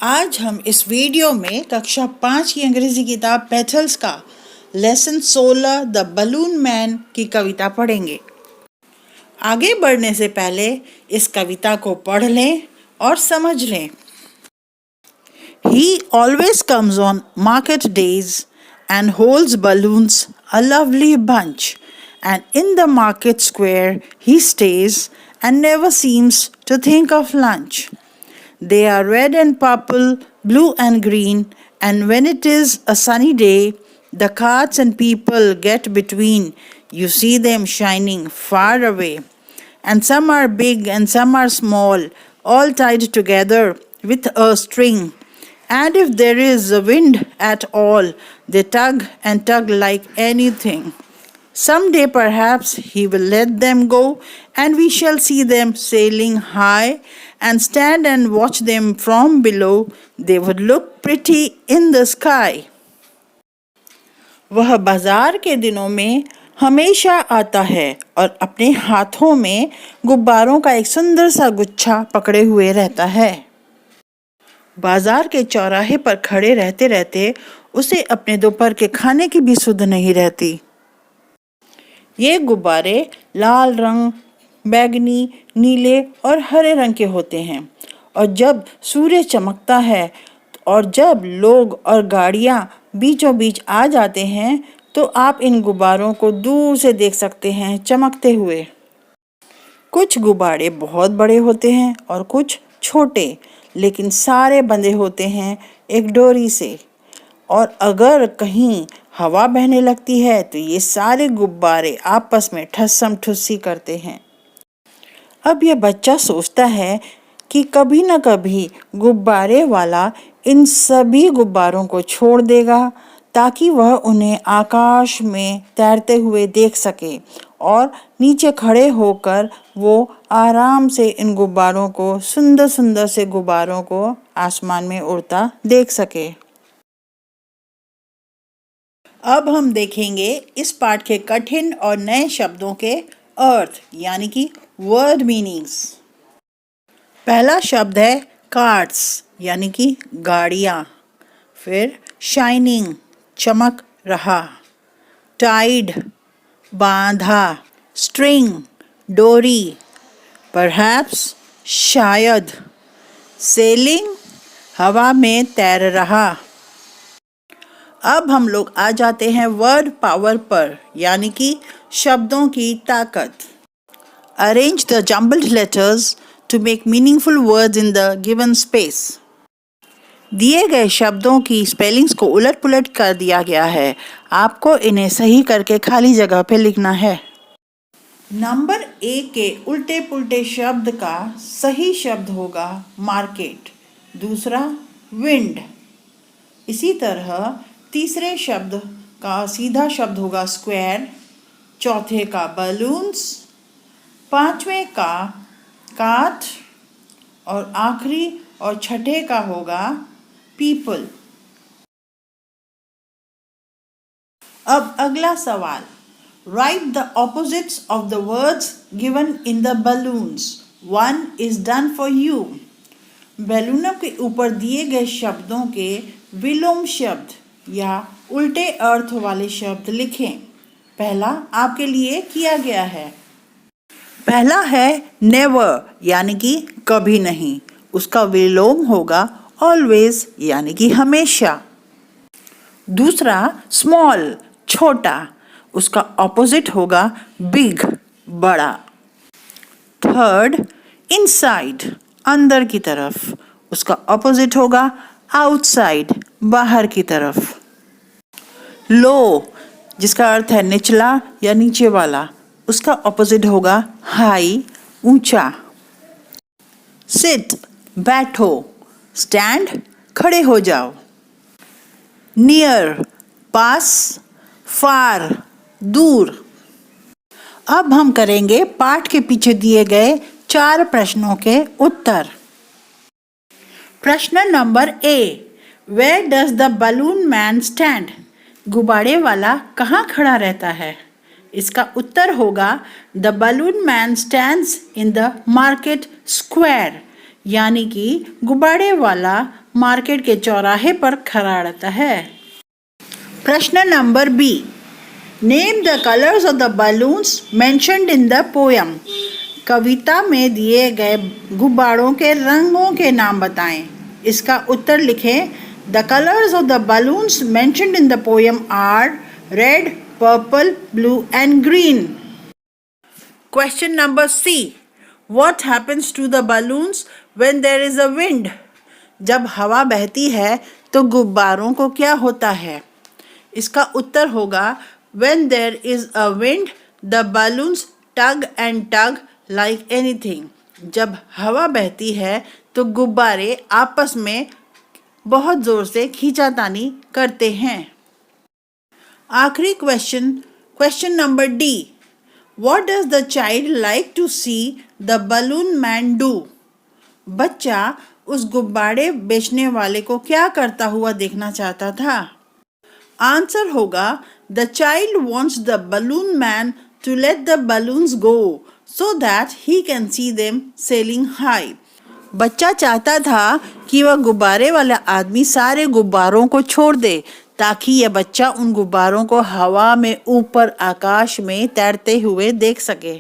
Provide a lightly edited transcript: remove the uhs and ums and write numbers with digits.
आज हम इस वीडियो में कक्षा 5 की अंग्रेजी किताब पेटल्स का लेसन 16 द बलून मैन की कविता पढ़ेंगे। आगे बढ़ने से पहले इस कविता को पढ़ लें और समझ लें। He always comes on market days and holds balloons, a lovely bunch, and in the market square he stays and never seems to think of lunch. They are red and purple, blue and green, and when it is a sunny day, the carts and people get between. You see them shining far away. And some are big and some are small, all tied together with a string. And if there is a wind at all, they tug and tug like anything. Someday perhaps he will let them go, and we shall see them sailing high and stand and watch them from below. They would look pretty in the sky. वह बाजार के दिनों में हमेशा आता है और अपने हाथों में गुब्बारों का एक सुंदर सा गुच्छा पकड़े हुए रहता है। बाजार के चौराहे पर खड़े रहते रहते उसे अपने दोपहर के खाने की भी सुध नहीं रहती। ये गुब्बारे लाल रंग, बैगनी, नीले और हरे रंग के होते हैं और जब सूर्य चमकता है और जब लोग और गाड़ियाँ बीचों बीच आ जाते हैं तो आप इन गुब्बारों को दूर से देख सकते हैं चमकते हुए। कुछ गुब्बारे बहुत बड़े होते हैं और कुछ छोटे, लेकिन सारे बंधे होते हैं एक डोरी से, और अगर कहीं हवा बहने लगती है तो ये सारे गुब्बारे आपस में ठस्सम ठुस्सी करते हैं। अब यह बच्चा सोचता है कि कभी न कभी गुब्बारे वाला इन सभी गुब्बारों को छोड़ देगा ताकि वह उन्हें आकाश में तैरते हुए देख सके और नीचे खड़े होकर वो आराम से इन गुब्बारों को, सुंदर सुंदर से गुब्बारों को आसमान में उड़ता देख सके। अब हम देखेंगे इस पाठ के कठिन और नए शब्दों के अर्थ यानी कि वर्ड मीनिंग्स। पहला शब्द है कार्ट्स यानी कि गाड़ियाँ, फिर शाइनिंग चमक रहा, टाइड बांधा, स्ट्रिंग डोरी, परहैप्स शायद, सेलिंग हवा में तैर रहा। अब हम लोग आ जाते हैं वर्ड पावर पर यानी कि शब्दों की ताकत। Arrange the jumbled letters to make meaningful words in the given space. दिए गए शब्दों की स्पेलिंग्स को उलट पुलट कर दिया गया है, आपको इन्हें सही करके खाली जगह पे लिखना है। नंबर ए के उल्टे पुल्टे शब्द का सही शब्द होगा मार्केट, दूसरा विंड। इसी तरह तीसरे शब्द का सीधा शब्द होगा स्क्वायर, चौथे का बलून्स, पांचवें का काट और आखिरी और छठे का होगा पीपल। अब अगला सवाल, write the opposites of the words given in the balloons. 1 is done for you. बैलूनों के ऊपर दिए गए शब्दों के विलोम शब्द या उल्टे अर्थ वाले शब्द लिखें। पहला आपके लिए किया गया है। पहला है नेवर यानी कि कभी नहीं, उसका विलोम होगा ऑलवेज यानी कि हमेशा। दूसरा स्मॉल छोटा, उसका ऑपोजिट होगा बिग बड़ा। थर्ड इनसाइड अंदर की तरफ, उसका ऑपोजिट होगा आउटसाइड बाहर की तरफ। लो जिसका अर्थ है निचला या नीचे वाला, उसका ऑपोजिट होगा हाई ऊंचा। सिट बैठो, स्टैंड खड़े हो जाओ। नियर पास, फार दूर। अब हम करेंगे पाठ के पीछे दिए गए 4 प्रश्नों के उत्तर। प्रश्न number A, where does the balloon man stand? गुब्बारे वाला कहाँ खड़ा रहता है? इसका उत्तर होगा the balloon man stands in the market square, यानी कि गुब्बारे वाला मार्केट के चौराहे पर खड़ा रहता है। प्रश्न number B, name the colours of the balloons mentioned in the poem. कविता में दिए गए गुब्बारों के रंगों के नाम बताएं। इसका उत्तर लिखें। The colours of the balloons mentioned in the poem are red, purple, blue and green. Question number C, what happens to the balloons when there is a wind. जब हवा बहती है तो गुब्बारों को क्या होता है? इसका उत्तर होगा when there is a wind the balloons tug and tug like anything. जब हवा बहती है तो गुब्बारे आपस में बहुत जोर से खींचातानी करते हैं। आखिरी question, question number D, what does the child like to see the balloon man do. बच्चा उस गुब्बारे बेचने वाले को क्या करता हुआ देखना चाहता था? आंसर होगा the child wants the balloon man to let the balloons go so that he can see them sailing high. बच्चा चाहता था कि वह गुब्बारे वाला आदमी सारे गुब्बारों को छोड़ दे ताकि यह बच्चा उन गुब्बारों को हवा में ऊपर आकाश में तैरते हुए देख सके।